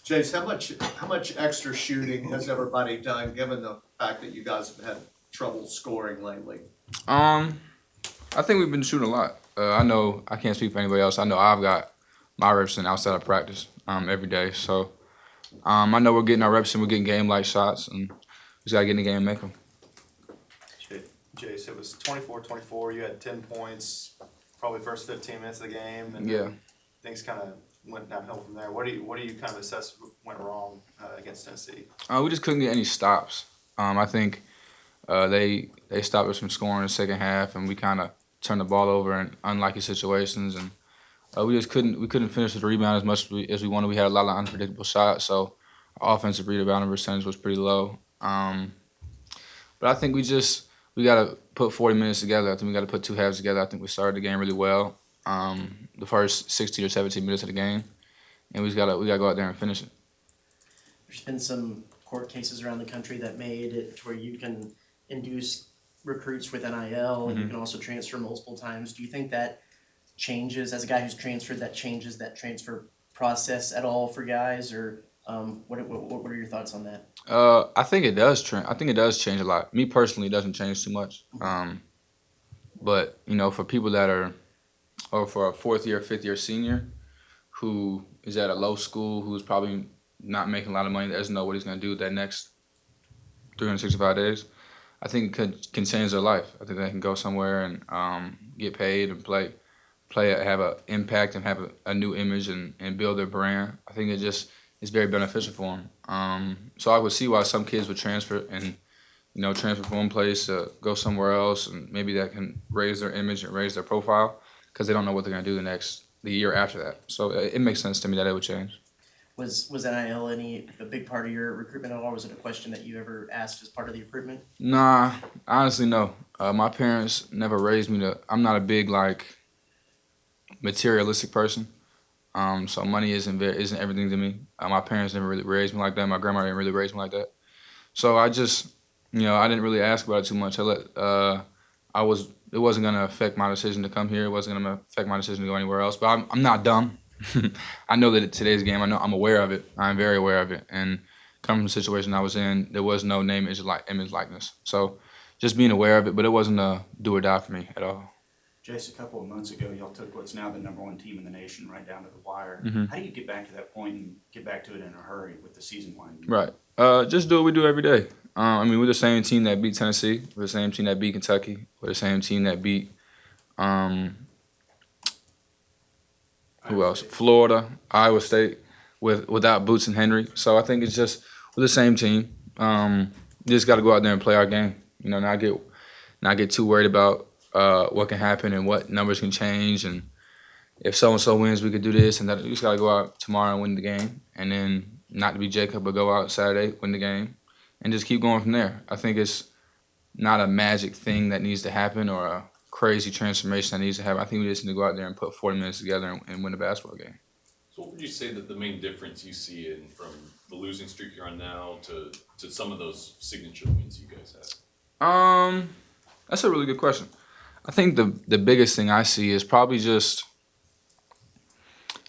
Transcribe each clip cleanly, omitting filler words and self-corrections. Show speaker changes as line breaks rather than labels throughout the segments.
Jace, how much extra shooting has everybody done, given the fact that you guys have had trouble scoring lately?
Um, I think we've been shooting a lot. I know I can't speak for anybody else. I know I've got my reps in outside of practice every day. So I know we're getting our reps in. We're getting game like shots, and we just gotta get in the game and make them.
Jace, it was 24-24. You had 10 points, probably first 15 minutes of the game, and
Yeah.
things kind of went downhill from there. What do you kind of assess went wrong against Tennessee?
We just couldn't get any stops. I think they stopped us from scoring in the second half, and we kind of turned the ball over in unlucky situations, and we just couldn't finish the rebound as much as we wanted. We had a lot of unpredictable shots, so our offensive rebounding percentage was pretty low. But I think we got to put 40 minutes together. I think we got to put two halves together. I think we started the game really well, the first 16 or 17 minutes of the game, and we gotta go out there and finish it.
There's been some court cases around the country that made it to where you can induce recruits with NIL and you can also transfer multiple times. Do you think that changes, as a guy who's transferred, that changes that transfer process at all for guys, or what are your thoughts on that?
I think it does. I think it does change a lot. Me personally, it doesn't change too much. But for people that are, or for a fourth year, fifth year senior, who is at a low school, who's probably not making a lot of money, that doesn't know what he's going to do with that next 365 days, I think it can change their life. I think they can go somewhere and get paid and play, have an impact and have a new image and build their brand. I think it's very beneficial for them. So I would see why some kids would transfer and transfer from one place to go somewhere else, and maybe that can raise their image and raise their profile because they don't know what they're going to do the year after that. So it makes sense to me that it would change.
Was NIL a big part of your recruitment at all, or was it a question that you ever asked as part of the recruitment?
Nah, honestly, no. My parents never raised me to. I'm not a big materialistic person. So money isn't everything to me. My parents never really raised me like that. My grandma didn't really raise me like that. So I just, I didn't really ask about it too much. It wasn't gonna affect my decision to come here. It wasn't gonna affect my decision to go anywhere else. But I'm not dumb. I know that in today's game, I'm aware of it. I'm very aware of it. And coming from the situation I was in, there was no name, image, likeness. So just being aware of it, but it wasn't a do or die for me at all.
Jace, a couple of months ago, y'all took what's now the #1 team in the nation right down to the wire. How do you get back to that point and get back to it in a hurry with the season winding?
Right. Just do what we do every day. We're the same team that beat Tennessee. We're the same team that beat Kentucky. We're the same team that beat who else? Florida, Iowa State, without Boots and Henry. So I think it's just we're the same team. You just got to go out there and play our game. Not get too worried about what can happen and what numbers can change, and if so and so wins, we could do this and that. You just got to go out tomorrow and win the game, and then not to be Jacob, but go out Saturday, win the game, and just keep going from there. I think it's not a magic thing that needs to happen or a crazy transformation that needs to happen. I think we just need to go out there and put 40 minutes together and win a basketball game.
So what would you say that the main difference you see in from the losing streak you're on now to some of those signature wins you guys had?
That's a really good question. I think the biggest thing I see is probably just,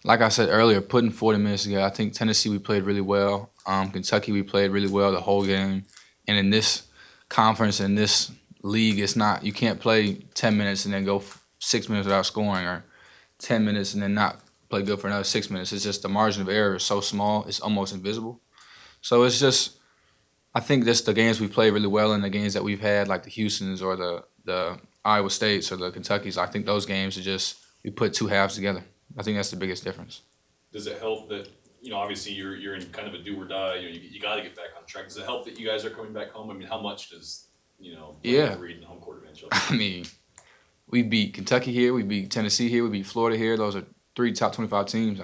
like I said earlier, putting 40 minutes together. I think Tennessee, we played really well. Kentucky, we played really well the whole game. And in this conference, in this league, it's not, you can't play 10 minutes and then go 6 minutes without scoring, or 10 minutes and then not play good for another 6 minutes. It's just the margin of error is so small, it's almost invisible. So it's just, I think that's the games we played really well in, the games that we've had, like the Houstons or the Iowa States or the Kentuckys. I think those games are just, we put two halves together. I think that's the biggest difference.
Does it help that, obviously you're in kind of a do or die, you got to get back on track. Does it help that you guys are coming back home? I mean, how much does, Reed and home court advantage help?
We beat Kentucky here, we beat Tennessee here, we beat Florida here. Those are 3 top 25 teams.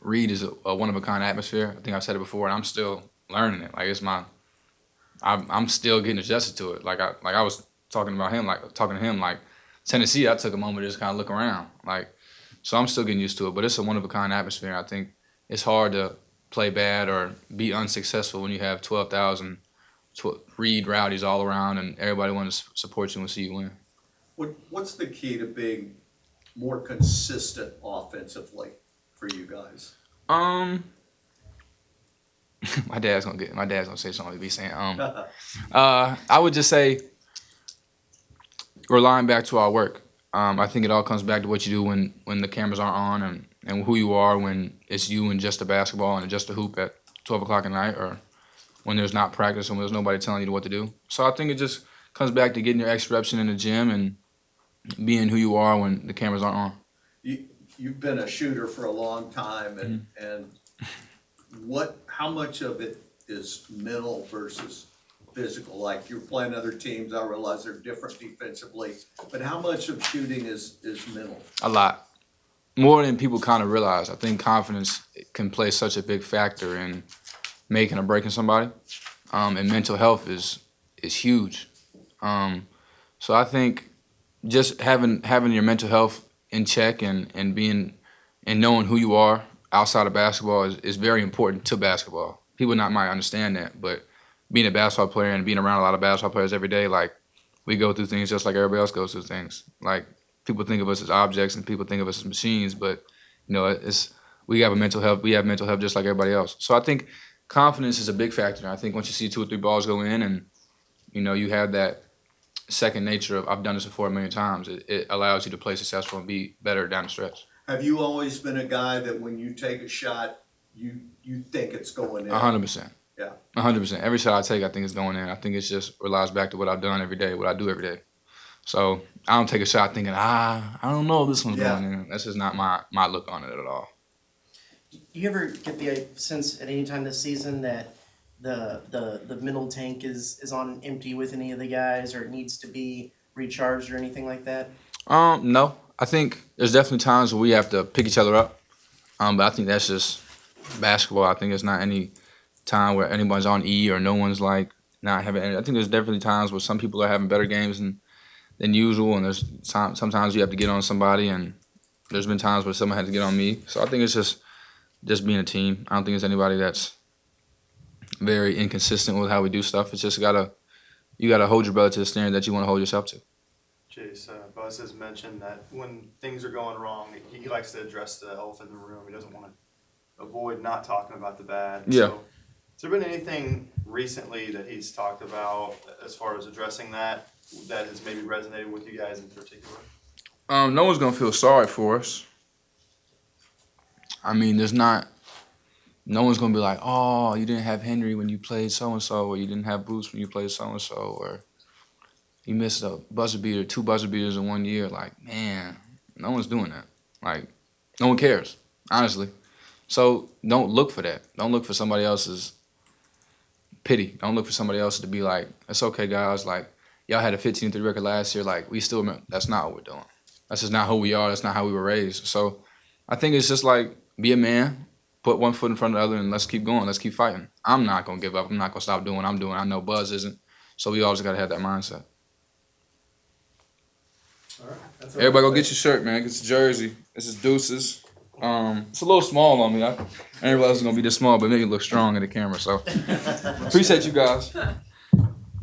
Reed is a one-of-a-kind atmosphere. I think I've said it before, and I'm still learning it. Like, I'm still getting adjusted to it. Like I was talking to him, like Tennessee, I took a moment to just kind of look around. So I'm still getting used to it, but it's a one-of-a-kind atmosphere. I think it's hard to play bad or be unsuccessful when you have 12,000 Reed rowdies all around and everybody wants to support you and see you win.
What's the key to being more consistent offensively for you guys?
my dad's gonna say something to be saying. I would just say relying back to our work. I think it all comes back to what you do when the cameras aren't on and who you are when it's you and just a basketball and just a hoop at 12 o'clock at night, or when there's not practice and when there's nobody telling you what to do. So I think it just comes back to getting your extra reps in the gym and being who you are when the cameras aren't on.
You've been a shooter for a long time, and how much of it is mental versus physical? Like, you're playing other teams, I realize they're different defensively, but how much of shooting is mental?
A lot. More than people kind of realize. I think confidence can play such a big factor in making or breaking somebody. And mental health is huge. So I think just having your mental health in check and being and knowing who you are outside of basketball is very important to basketball. People might understand that, but being a basketball player and being around a lot of basketball players every day, like, we go through things just like everybody else goes through things. Like, people think of us as objects and people think of us as machines, but we have mental health just like everybody else. So I think confidence is a big factor. I think once you see 2 or 3 balls go in and you have that second nature of I've done this before a million times, it allows you to play successful and be better down the stretch.
Have you always been a guy that when you take a shot, you think it's going in?
100%.
Yeah.
100%. Every shot I take, I think it's going in. I think it just relies back to what I've done every day, what I do every day. So I don't take a shot thinking, I don't know if this one's going in. That's just not my look on it at all.
Do you ever get the sense at any time this season that the middle tank is on empty with any of the guys, or it needs to be recharged or anything like that?
No. I think there's definitely times where we have to pick each other up. But I think that's just basketball. I think it's not any time where anybody's on E or no one's like not having any. I think there's definitely times where some people are having better games than usual, and there's sometimes you have to get on somebody, and there's been times where someone had to get on me. So I think it's just being a team. I don't think it's anybody that's very inconsistent with how we do stuff. It's just you gotta hold your brother to the standard that you want to hold yourself to.
Jace, Buzz has mentioned that when things are going wrong, he likes to address the elephant in the room. He doesn't want to avoid not talking about the bad.
Yeah. So,
has there been anything recently that he's talked about as far as addressing that has maybe resonated with you guys in particular?
No one's gonna feel sorry for us. I mean, no one's gonna be like, oh, you didn't have Henry when you played so and so, or you didn't have Boots when you played so and so, or you missed a buzzer beater, 2 buzzer beaters in 1 year. Like, man, no one's doing that. Like, no one cares, honestly. So don't look for that. Don't look for somebody else's pity. Don't look for somebody else to be like, it's okay, guys. Like, y'all had a 15-3 record last year. Like, we still remember. That's not what we're doing. That's just not who we are. That's not how we were raised. So I think it's just like, be a man, put one foot in front of the other, and let's keep going. Let's keep fighting. I'm not going to give up. I'm not going to stop doing what I'm doing. I know Buzz isn't. So we always got to have that mindset.
All right.
Everybody go get your shirt, man. Get your jersey. This is Deuces. It's a little small on me. I didn't realize it was going to be this small, but it made it look strong in the camera. So appreciate you guys.